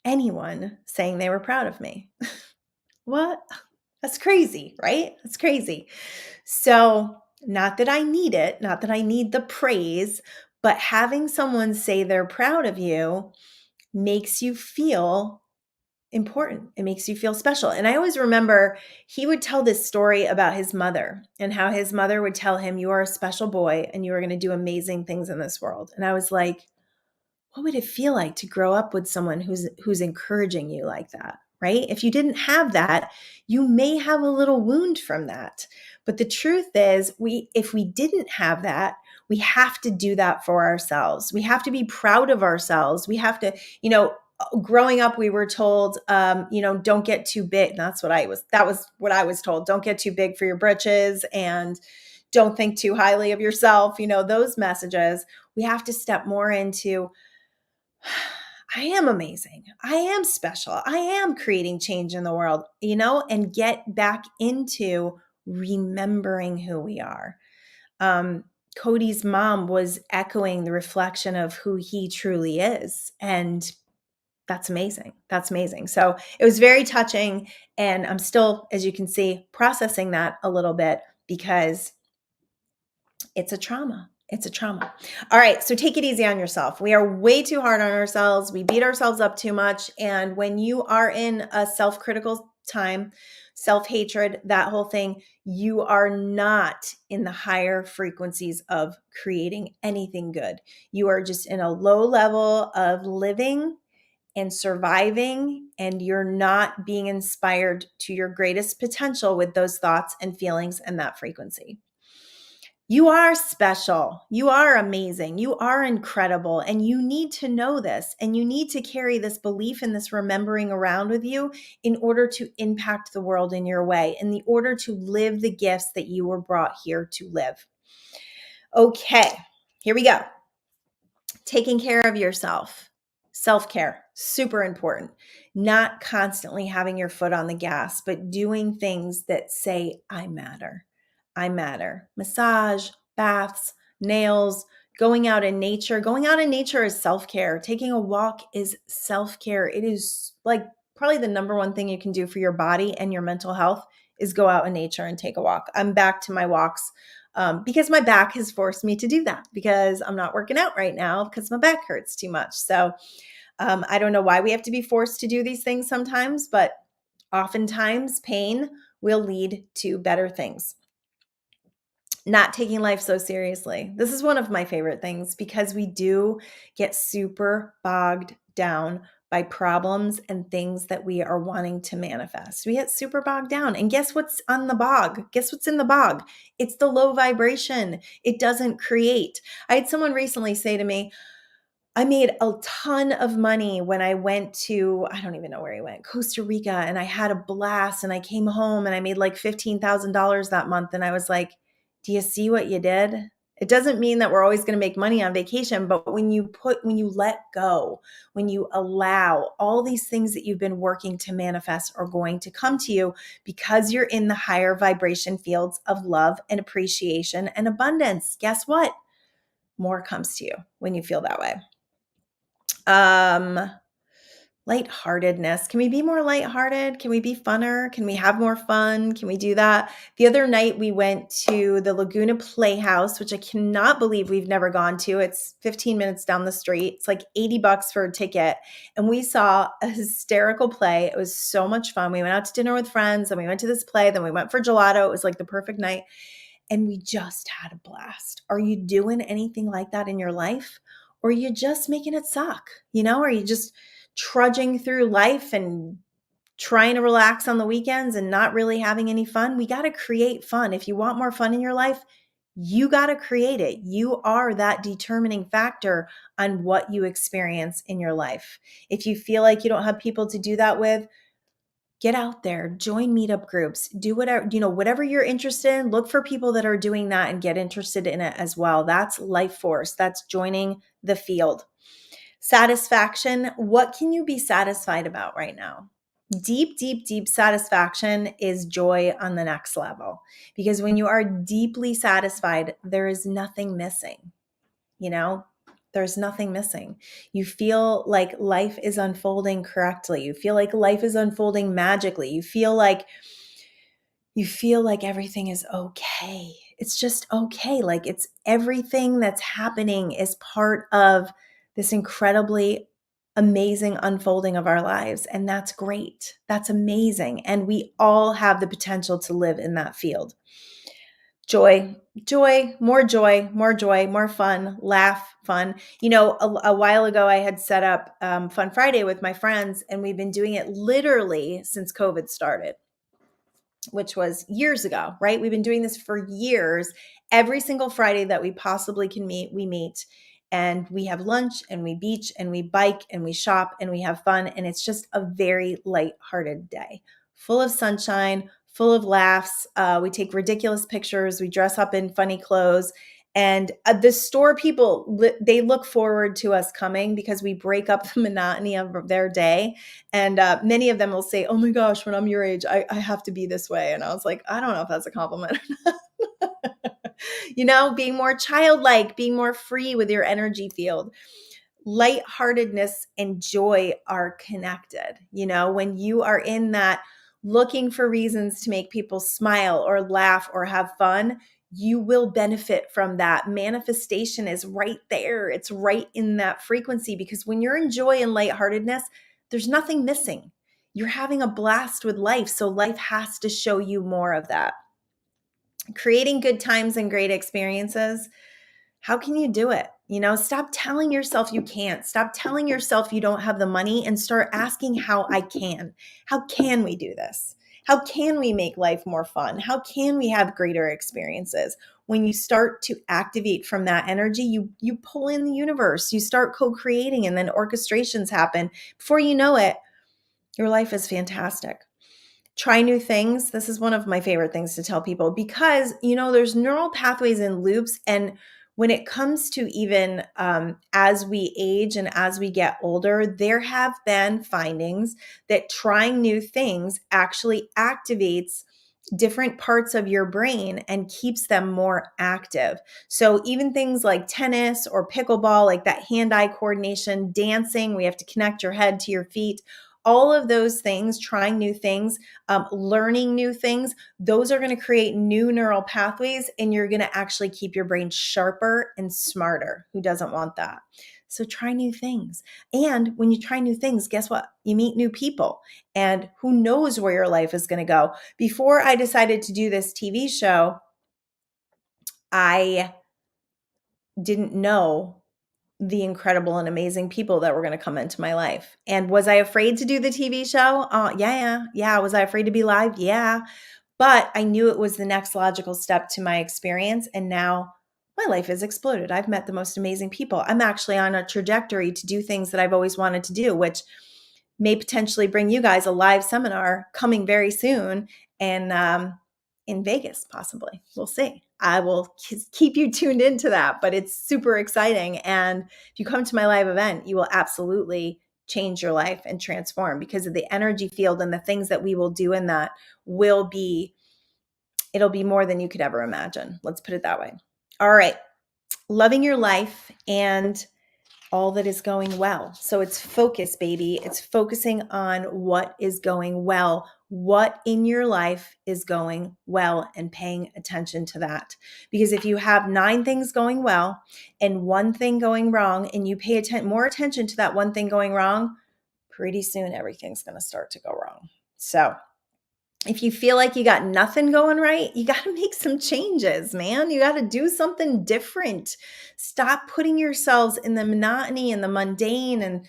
A: anyone saying they were proud of me. What? That's crazy, right? That's crazy. So, not that I need it, not that I need the praise, but having someone say they're proud of you makes you feel important. It makes you feel special. And I always remember he would tell this story about his mother and how his mother would tell him, you are a special boy and you are going to do amazing things in this world. And I was like, what would it feel like to grow up with someone who's encouraging you like that, right? If you didn't have that, you may have a little wound from that. But the truth is, if we didn't have that, we have to do that for ourselves. We have to be proud of ourselves. We have to, growing up, we were told, don't get too big. That was what I was told. Don't get too big for your britches, and don't think too highly of yourself. Those messages. We have to step more into, I am amazing. I am special. I am creating change in the world, and get back into remembering who we are. Cody's mom was echoing the reflection of who he truly is. And that's amazing. That's amazing. So it was very touching. And I'm still, as you can see, processing that a little bit, because it's a trauma. It's a trauma. All right. So take it easy on yourself. We are way too hard on ourselves. We beat ourselves up too much. And when you are in a self-critical time, self-hatred, that whole thing, you are not in the higher frequencies of creating anything good. You are just in a low level of living and surviving, and you're not being inspired to your greatest potential with those thoughts and feelings and that frequency. You are special. You are amazing. You are incredible. And you need to know this. And you need to carry this belief and this remembering around with you in order to impact the world in your way, in order to live the gifts that you were brought here to live. Okay, here we go. Taking care of yourself. Self-care, super important. Not constantly having your foot on the gas, but doing things that say, I matter. I matter. Massage, baths, nails, going out in nature. Going out in nature is self-care. Taking a walk is self-care. It is like probably the number one thing you can do for your body and your mental health is go out in nature and take a walk. I'm back to my walks because my back has forced me to do that, because I'm not working out right now because my back hurts too much. So I don't know why we have to be forced to do these things sometimes, but oftentimes pain will lead to better things. Not taking life so seriously. This is one of my favorite things because we do get super bogged down by problems and things that we are wanting to manifest. We get super bogged down. And guess what's on the bog? Guess what's in the bog? It's the low vibration. It doesn't create. I had someone recently say to me, I made a ton of money when I went to, I don't even know where I went, Costa Rica, and I had a blast and I came home and I made like $15,000 that month. And I was like, do you see what you did? It doesn't mean that we're always going to make money on vacation, but when you let go, when you allow, all these things that you've been working to manifest are going to come to you because you're in the higher vibration fields of love and appreciation and abundance. Guess what? More comes to you when you feel that way. Um, Lightheartedness. Can we be more lighthearted? Can we be funner? Can we have more fun? Can we do that? The other night we went to the Laguna Playhouse, which I cannot believe we've never gone to. It's 15 minutes down the street. It's like $80 for a ticket. And we saw a hysterical play. It was so much fun. We went out to dinner with friends and we went to this play. Then we went for gelato. It was like the perfect night. And we just had a blast. Are you doing anything like that in your life? Or are you just making it suck? Are you just trudging through life and trying to relax on the weekends and not really having any fun? We got to create fun. If you want more fun in your life, you got to create it. You are that determining factor on what you experience in your life. If you feel like you don't have people to do that with, get out there, join meetup groups, do whatever you're interested in, look for people that are doing that and get interested in it as well. That's life force. That's joining the field. Satisfaction. What can you be satisfied about right now? Deep, deep, deep satisfaction is joy on the next level. Because when you are deeply satisfied, there is nothing missing. There's nothing missing. You feel like life is unfolding correctly. You feel like life is unfolding magically. You feel like everything is okay. It's just okay. Like it's everything that's happening is part of this incredibly amazing unfolding of our lives. And that's great. That's amazing. And we all have the potential to live in that field. Joy, more fun, laugh, fun. A while ago I had set up Fun Friday with my friends, and we've been doing it literally since COVID started, which was years ago, right? We've been doing this for years. Every single Friday that we possibly can meet, we meet and we have lunch and we beach and we bike and we shop and we have fun. And it's just a very lighthearted day, full of sunshine, full of laughs. We take ridiculous pictures. We dress up in funny clothes. And the store people, they look forward to us coming because we break up the monotony of their day. And many of them will say, oh my gosh, when I'm your age, I have to be this way. And I was like, I don't know if that's a compliment. Being more childlike, being more free with your energy field. Lightheartedness and joy are connected. When you are in that looking for reasons to make people smile or laugh or have fun, you will benefit from that. Manifestation is right there. It's right in that frequency because when you're in joy and lightheartedness, there's nothing missing. You're having a blast with life. So life has to show you more of that. Creating good times and great experiences. How can you do it? Stop telling yourself you can't. Stop telling yourself you don't have the money and start asking how I can. How can we do this? How can we make life more fun? How can we have greater experiences? When you start to activate from that energy, you pull in the universe. You start co-creating and then orchestrations happen. Before you know it, your life is fantastic. Try new things. This is one of my favorite things to tell people because, there's neural pathways and loops. And when it comes to even as we age and as we get older, there have been findings that trying new things actually activates different parts of your brain and keeps them more active. So even things like tennis or pickleball, like that hand-eye coordination, dancing, we have to connect your head to your feet. All of those things, trying new things, learning new things, those are going to create new neural pathways and you're going to actually keep your brain sharper and smarter. Who doesn't want that? So try new things. And when you try new things, guess what? You meet new people and who knows where your life is going to go. Before I decided to do this TV show, I didn't know the incredible and amazing people that were going to come into my life. And was I afraid to do the TV show? Yeah. Was I afraid to be live? Yeah. But I knew it was the next logical step to my experience. And now my life has exploded. I've met the most amazing people. I'm actually on a trajectory to do things that I've always wanted to do, which may potentially bring you guys a live seminar coming very soon, and in Vegas, possibly. We'll see. I will keep you tuned into that, but it's super exciting. And if you come to my live event, you will absolutely change your life and transform, because of the energy field and the things that we will do in that it'll be more than you could ever imagine. Let's put it that way. All right. Loving your life and all that is going well. So it's focus, baby. It's focusing on what is going well, what in your life is going well, and paying attention to that. Because if you have 9 things going well and 1 thing going wrong, and you pay more attention to that 1 thing going wrong, pretty soon everything's going to start to go wrong. So if you feel like you got nothing going right, you got to make some changes, man. You got to do something different. Stop putting yourselves in the monotony and the mundane and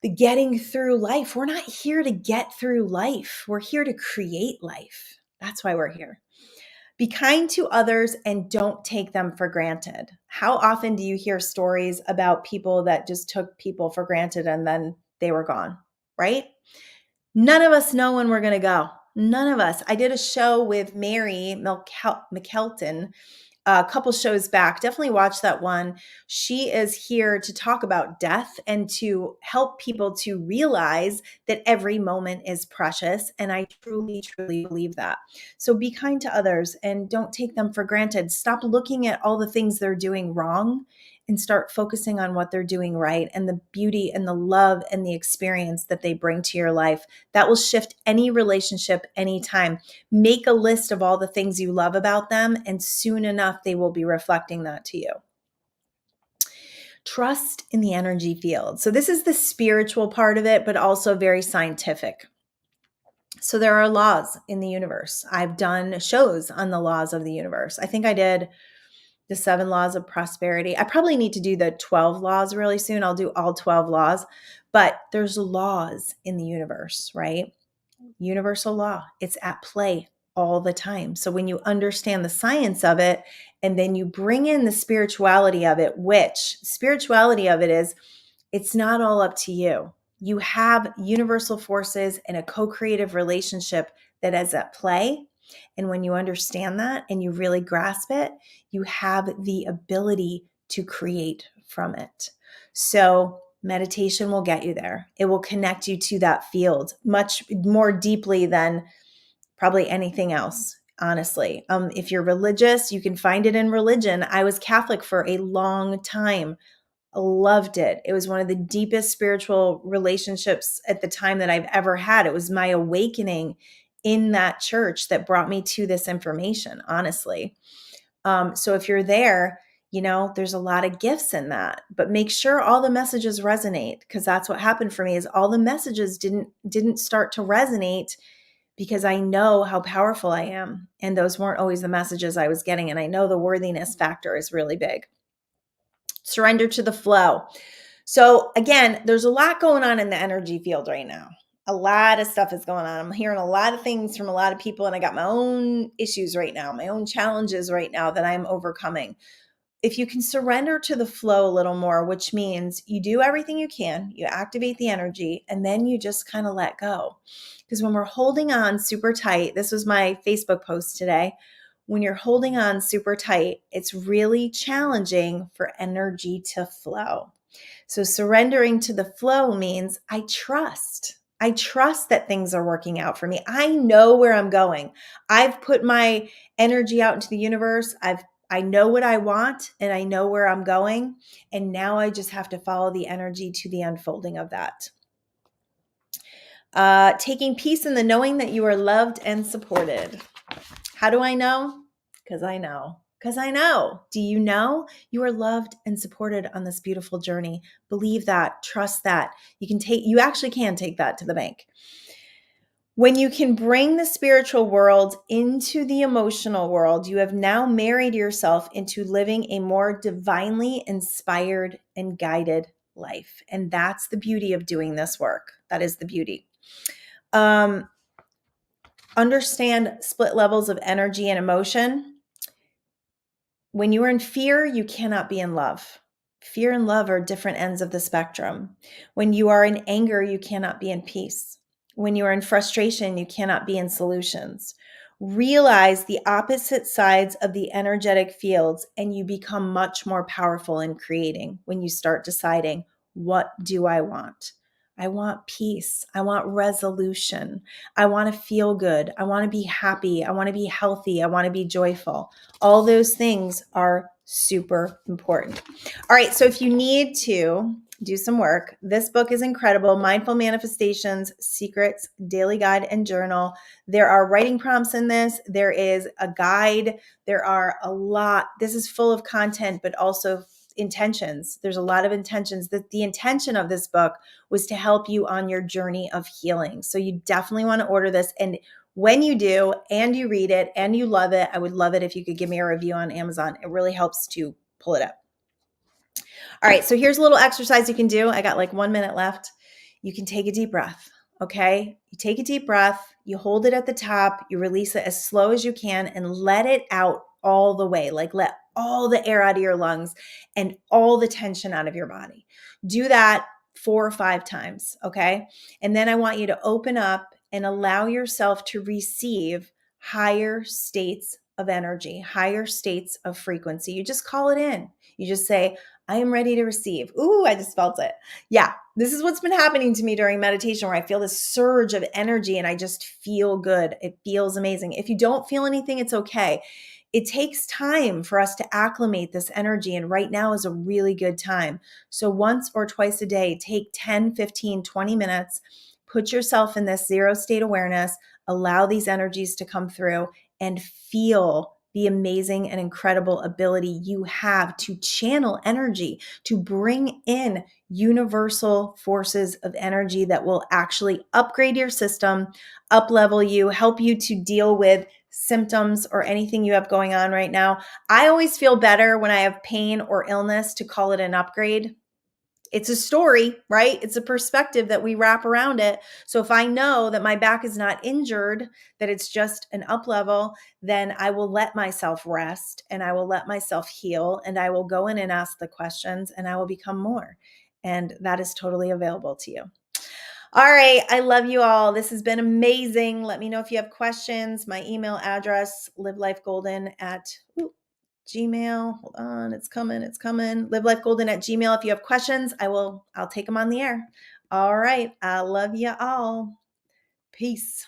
A: the getting through life. We're not here to get through life. We're here to create life. That's why we're here. Be kind to others and don't take them for granted. How often do you hear stories about people that just took people for granted and then they were gone, right? None of us know when we're going to go. None of us. I did a show with Mary McKelton a couple shows back. Definitely watch that one. She is here to talk about death and to help people to realize that every moment is precious. And I truly, truly believe that. So be kind to others and don't take them for granted. Stop looking at all the things they're doing wrong and start focusing on what they're doing right and the beauty and the love and the experience that they bring to your life. That will shift any relationship anytime. Make a list of all the things you love about them, and soon enough, they will be reflecting that to you. Trust in the energy field. So this is the spiritual part of it, but also very scientific. So there are laws in the universe. I've done shows on the laws of the universe. I think I did the 7 laws of prosperity. I probably need to do the 12 laws really soon. I'll do all 12 laws, but there's laws in the universe, right? Universal law. It's at play all the time. So when you understand the science of it and then you bring in the spirituality of it, which spirituality of it is, it's not all up to you. You have universal forces and a co-creative relationship that is at play. And when you understand that and you really grasp it, you have the ability to create from it. So meditation will get you there. It will connect you to that field much more deeply than probably anything else, honestly. If you're religious, you can find it in religion. I was Catholic for a long time. Loved it. It was one of the deepest spiritual relationships at the time that I've ever had. It was my awakening in that church that brought me to this information, honestly. So if you're there, there's a lot of gifts in that, but make sure all the messages resonate, because that's what happened for me is all the messages didn't start to resonate because I know how powerful I am. And those weren't always the messages I was getting. And I know the worthiness factor is really big. Surrender to the flow. So again, there's a lot going on in the energy field right now. A lot of stuff is going on. I'm hearing a lot of things from a lot of people, and I got my own issues right now, my own challenges right now that I'm overcoming. If you can surrender to the flow a little more, which means you do everything you can, you activate the energy, and then you just kind of let go. Because when we're holding on super tight, this was my Facebook post today. When you're holding on super tight, it's really challenging for energy to flow. So surrendering to the flow means I trust. I trust that things are working out for me. I know where I'm going. I've put my energy out into the universe. I know what I want and I know where I'm going. And now I just have to follow the energy to the unfolding of that. Taking peace in the knowing that you are loved and supported. How do I know? Because I know. Because I know. Do you know you are loved and supported on this beautiful journey? Believe that. Trust that. You actually can take that to the bank. When you can bring the spiritual world into the emotional world, you have now married yourself into living a more divinely inspired and guided life. And that's the beauty of doing this work. That is the beauty. Understand split levels of energy and emotion. When you are in fear, you cannot be in love. Fear and love are different ends of the spectrum. When you are in anger, you cannot be in peace. When you are in frustration, you cannot be in solutions. Realize the opposite sides of the energetic fields, and you become much more powerful in creating when you start deciding, what do I want? I want peace. I want resolution. I want to feel good. I want to be happy. I want to be healthy. I want to be joyful. All those things are super important. All right, so if you need to do some work, this book is incredible. Mindful Manifestations, Secrets, Daily Guide and Journal. There are writing prompts in this. There is a guide. There are a lot. This is full of content, but also intentions. There's a lot of intentions. The intention of this book was to help you on your journey of healing. So you definitely want to order this. And when you do, and you read it and you love it, I would love it if you could give me a review on Amazon. It really helps to pull it up. All right, so here's a little exercise you can do. I got like 1 minute left. You can take a deep breath, okay? You take a deep breath, you hold it at the top, you release it as slow as you can, and let it out all the way. Like let all the air out of your lungs and all the tension out of your body. Do that 4 or 5 times, okay? And then I want you to open up and allow yourself to receive higher states of energy, higher states of frequency. You just call it in. You just say, I am ready to receive. Ooh, I just felt it. Yeah, this is what's been happening to me during meditation, where I feel this surge of energy and I just feel good. It feels amazing. If you don't feel anything, it's okay. It takes time for us to acclimate this energy, and right now is a really good time. So once or twice a day, take 10, 15, 20 minutes, put yourself in this zero state awareness, allow these energies to come through, and feel the amazing and incredible ability you have to channel energy, to bring in universal forces of energy that will actually upgrade your system, up level you, help you to deal with symptoms or anything you have going on right now. I always feel better when I have pain or illness to call it an upgrade. It's a story, right? It's a perspective that we wrap around it. So if I know that my back is not injured, that it's just an up level, then I will let myself rest and I will let myself heal and I will go in and ask the questions and I will become more. And that is totally available to you. All right. I love you all. This has been amazing. Let me know if you have questions. My email address, livelifegolden at Gmail. Hold on. It's coming. It's coming. Livelifegolden at Gmail. If you have questions, I'll take them on the air. All right. I love you all. Peace.